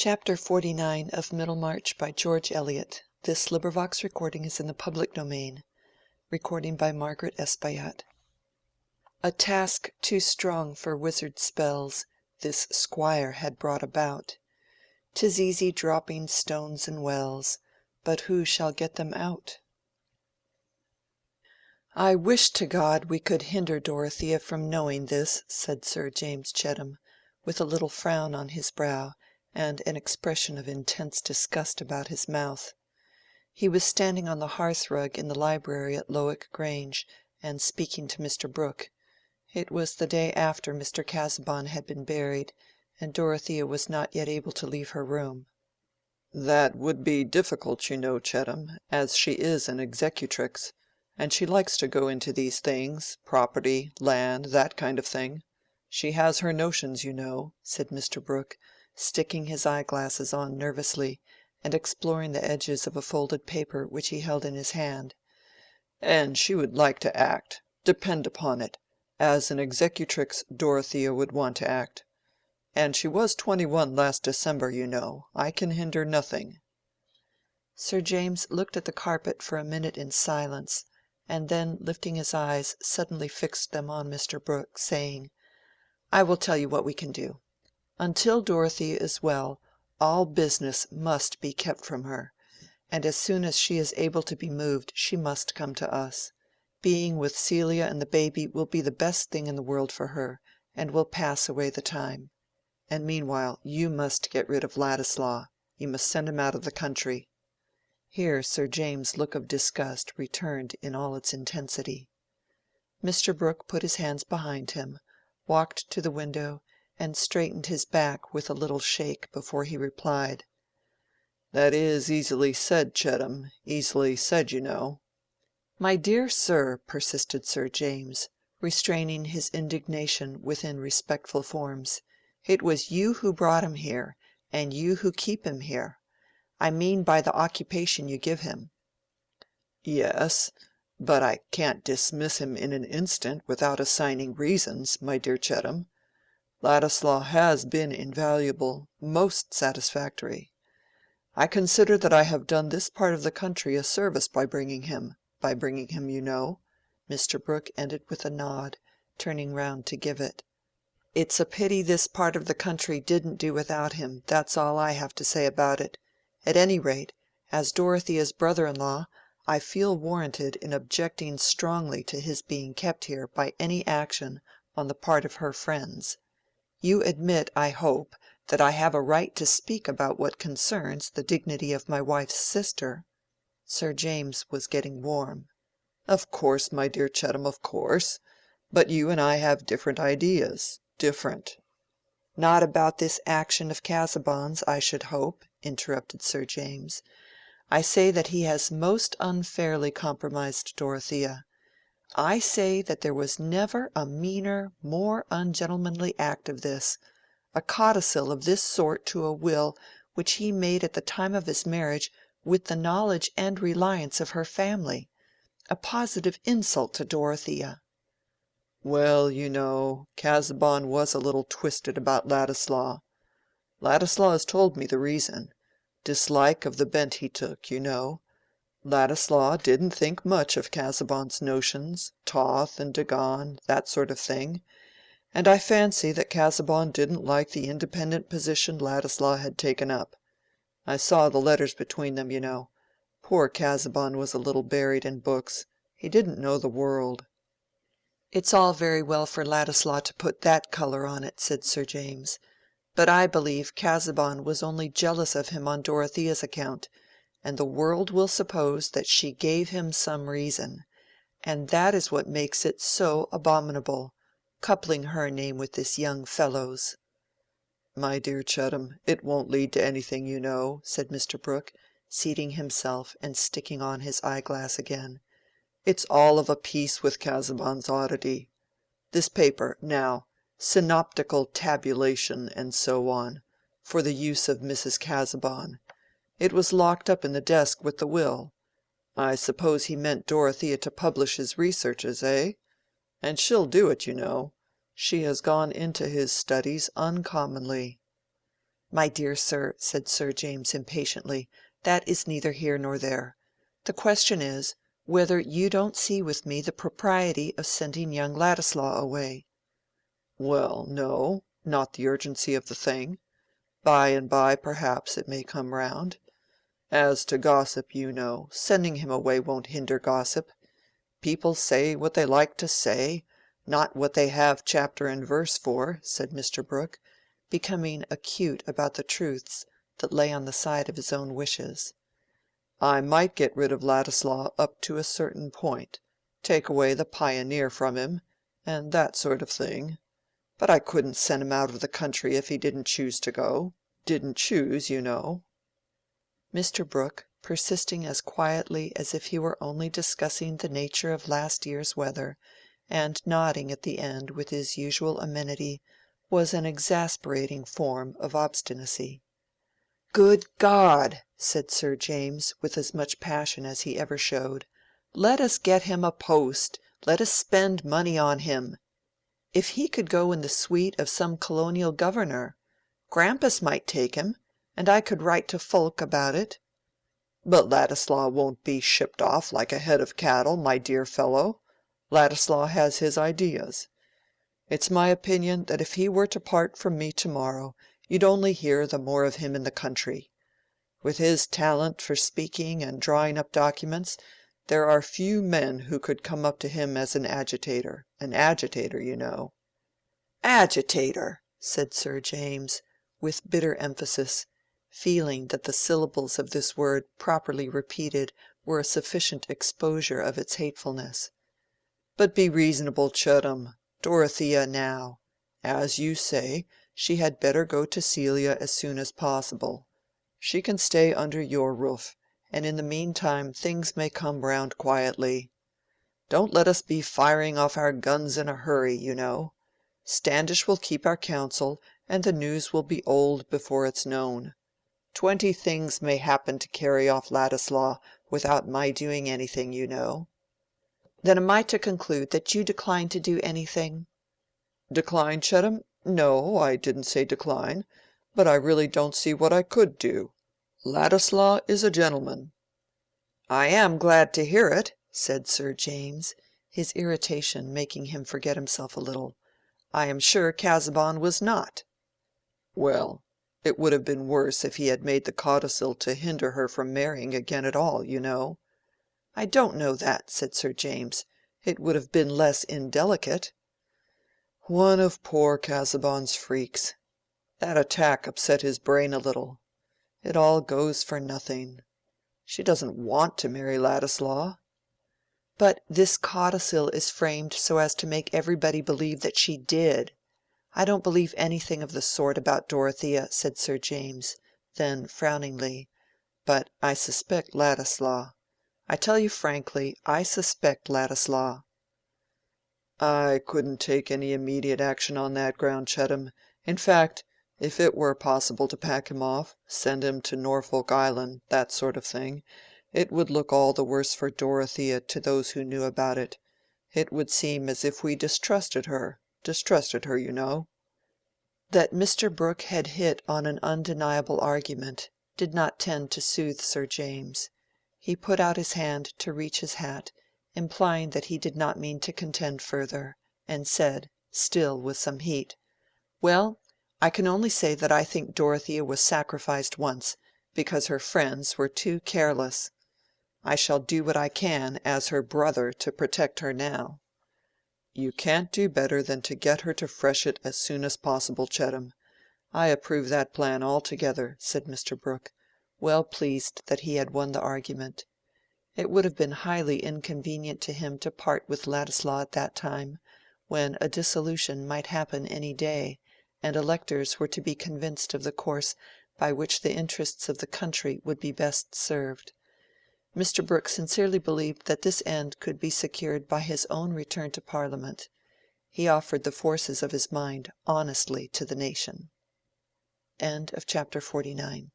Chapter 49 of Middlemarch by George Eliot. This recording is in the public domain. Recording by Margaret Espayat. A task too strong for wizard spells this squire had brought about. 'Tis easy dropping stones in wells, but who shall get them out? "I wish to God we could hinder Dorothea from knowing this," said Sir James Chettam, with a little frown on his brow and an expression of intense disgust about his mouth. He was standing on the hearth-rug in the library at Lowick Grange, and speaking to Mr. Brooke. It was the day after Mr. Casaubon had been buried, and Dorothea was not yet able to leave her room. "That would be difficult, you know, Chettam, as she is an executrix, and she likes to go into these things—property, land, that kind of thing. She has her notions, you know," said Mr. Brooke, sticking his eye-glasses on nervously, and exploring the edges of a folded paper which he held in his hand. "And she would like to act, depend upon it, as an executrix Dorothea would want to act. And she was 21 last December, you know. I can hinder nothing." Sir James looked at the carpet for a minute in silence, and then lifting his eyes suddenly fixed them on Mr. Brooke, saying, "I will tell you what we can do. Until Dorothea is well, all business must be kept from her, and as soon as she is able to be moved she must come to us. Being with Celia and the baby will be the best thing in the world for her, and will pass away the time. And meanwhile you must get rid of Ladislaw. You must send him out of the country." Here Sir James's look of disgust returned in all its intensity. Mr. Brooke put his hands behind him, walked to the window, and straightened his back with a little shake before he replied. "That is easily said, Chettam, easily said, you know." "My dear sir," persisted Sir James, restraining his indignation within respectful forms, "it was you who brought him here, and you who keep him here. I mean by the occupation you give him." "Yes, but I can't dismiss him in an instant without assigning reasons, my dear Chettam. Ladislaw has been invaluable, most satisfactory. I consider that I have done this part of the country a service by bringing him, you know." Mr. Brooke ended with a nod, turning round to give it. "It's a pity this part of the country didn't do without him, that's all I have to say about it. At any rate, as Dorothea's brother-in-law, I feel warranted in objecting strongly to his being kept here by any action on the part of her friends. You admit, I hope, that I have a right to speak about what concerns the dignity of my wife's sister." Sir James was getting warm. "Of course, my dear Chettam, of course. But you and I have different ideas—different." "Not about this action of Casaubon's, I should hope," interrupted Sir James. "I say that he has most unfairly compromised Dorothea. I say that there was never a meaner, more ungentlemanly act of this—a codicil of this sort to a will which he made at the time of his marriage with the knowledge and reliance of her family—a positive insult to Dorothea." "Well, you know, Casaubon was a little twisted about Ladislaw. Ladislaw has told me the reason—dislike of the bent he took, you know. Ladislaw didn't think much of Casaubon's notions, Toth and Dagon, that sort of thing, and I fancy that Casaubon didn't like the independent position Ladislaw had taken up. I saw the letters between them, you know. Poor Casaubon was a little buried in books. He didn't know the world." "It's all very well for Ladislaw to put that color on it," said Sir James. "But I believe Casaubon was only jealous of him on Dorothea's account, and the world will suppose that she gave him some reason, and that is what makes it so abominable, coupling her name with this young fellow's." "My dear Chettam, it won't lead to anything, you know," said Mr. Brooke, seating himself and sticking on his eye-glass again. "It's all of a piece with Casaubon's oddity. This paper, now, synoptical tabulation and so on, for the use of Mrs. Casaubon. It was locked up in the desk with the will. I suppose he meant Dorothea to publish his researches, eh? And she'll do it, you know. She has gone into his studies uncommonly." "My dear sir," said Sir James impatiently, "that is neither here nor there. The question is, whether you don't see with me the propriety of sending young Ladislaw away." "Well, no, not the urgency of the thing. By and by, perhaps, it may come round. As to gossip, sending him away won't hinder gossip. People say what they like to say, not what they have chapter and verse for," said Mr. Brooke, becoming acute about the truths that lay on the side of his own wishes. "I might get rid of Ladislaw up to a certain point—take away the 'Pioneer' from him, and that sort of thing. But I couldn't send him out of the country if he didn't choose to go—didn't choose. Mr. Brooke, persisting as quietly as if he were only discussing the nature of last year's weather, and nodding at the end with his usual amenity, was an exasperating form of obstinacy. "Good God!" said Sir James, with as much passion as he ever showed, "let us get him a post! Let us spend money on him! If he could go in the suite of some colonial governor, Grampus might take him, and I could write to Fulke about it." "But Ladislaw won't be shipped off like a head of cattle, my dear fellow. Ladislaw has his ideas. It's my opinion that if he were to part from me tomorrow, you'd only hear the more of him in the country. With his talent for speaking and drawing up documents, there are few men who could come up to him as an agitator—an agitator. "Agitator!" said Sir James, with bitter emphasis, feeling that the syllables of this word properly repeated were a sufficient exposure of its hatefulness. But be reasonable, Chettam. Dorothea, now. As you say, she had better go to Celia as soon as possible. She can stay under your roof, and in the meantime things may come round quietly. Don't let us be firing off our guns in a hurry. Standish will keep our counsel, and the news will be old before it's known. 20 things may happen to carry off Ladislaw without my doing anything. "Then am I to conclude that you decline to do anything?" Decline, Chettam? No, I didn't say decline, but I really don't see what I could do. Ladislaw is a gentleman." "I am glad to hear it," said Sir James, his irritation making him forget himself a little. "I am sure Casaubon was not." "Well, it would have been worse if he had made the codicil to hinder her from marrying again at all. "I don't know that," said Sir James. "It would have been less indelicate." One of poor Casaubon's freaks. That attack upset his brain a little. It all goes for nothing. She doesn't want to marry Ladislaw." "But this codicil is framed so as to make everybody believe that she did. I don't believe anything of the sort about Dorothea," said Sir James. Then, frowningly, "But I suspect Ladislaw. I tell you frankly, I suspect Ladislaw." "I couldn't take any immediate action on that ground, Chettam. In fact, if it were possible to pack him off, send him to Norfolk Island, that sort of thing, it would look all the worse for Dorothea to those who knew about it. It would seem as if we distrusted her. That Mr. Brooke had hit on an undeniable argument did not tend to soothe Sir James. He put out his hand to reach his hat, implying that he did not mean to contend further, and said, still with some heat, "Well, I can only say that I think Dorothea was sacrificed once, because her friends were too careless. I shall do what I can, as her brother, to protect her now." "You can't do better than to get her to Freshitt as soon as possible, Chettam. I approve that plan altogether," said Mr. Brooke, well pleased that he had won the argument. It would have been highly inconvenient to him to part with Ladislaw at that time, when a dissolution might happen any day, and electors were to be convinced of the course by which the interests of the country would be best served. Mr. Brooke sincerely believed that this end could be secured by his own return to Parliament. He offered the forces of his mind honestly to the nation. CHAPter 49